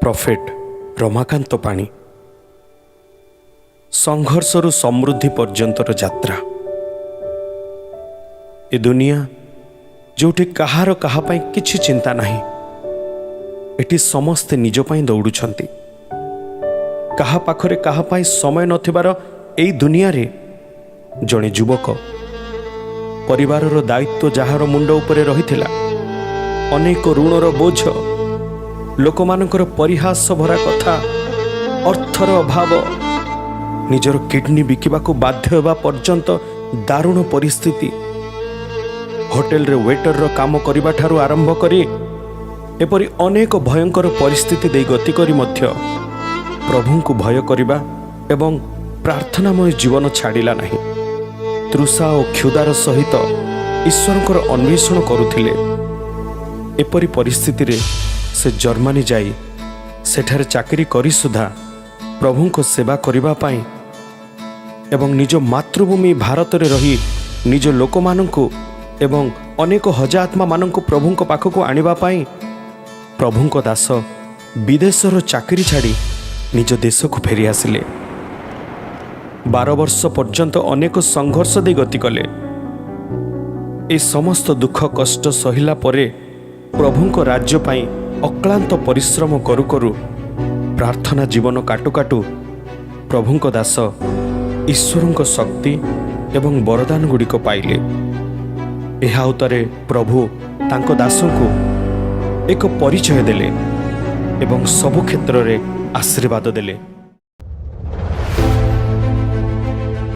Prophet Ramakant पाणी संघर्षरु समृद्धि पर्यंतर यात्रा। ए दुनिया जोटी कहार कहापाई किछि चिंता नहीं, एटी समस्ते निज पाई दौड़ुछंती। कहा पाखरे कहापाई समय नथिबार एई दुनिया रे जणे युवक परिवारर दायित्व जहार मुंड उपरे रहिथिला, अनेक ऋणर बोझ, लोकमानकर परिहास भरा कथा, अर्थर अभाव, निजर किडनी बिकिबाकू बाध्य हेबा पर्यंत दारुण परिस्थिति, होटेल रे वेटर रो काम करिबा ठारू आरंभ करी एपरि अनेक भयंकर परिस्थिति दे गति करी मध्य प्रभु को भय करिबा एवं प्रार्थनामय जीवन छाड़िला नहीं। तृषा और क्षुदार सहित ईश्वरंकर अन्वेषण करुथिले। एपरि परिस्थिति रे से जर्मनी जाई सेठारे चाकरी करी सुधा प्रभु को सेवा करिबा पाई एवं निज मातृभूमि भारत रे रही निज लोक माननकु एवं अनेक हजात्मा माननकु प्रभु को पाखकु आनिबा पाई प्रभु को दास विदेशर चाकरी छाड़ी निज देश को फेरी आसिले। 12 वर्ष पर्यंत अनेक संघर्ष दे गति कले। ए समस्त दुख कष्ट सहिला परे प्रभु को राज्य पाई अक्लांत परिश्रम करू करू प्रार्थना जीवन काटू काटू प्रभु को दास ईश्वर शक्ति एवं वरदान गुड़िक पाइले। यह उतरे प्रभु तांको दास को एक परिचय देले एवं सबु क्षेत्र रे आशीर्वाद देले।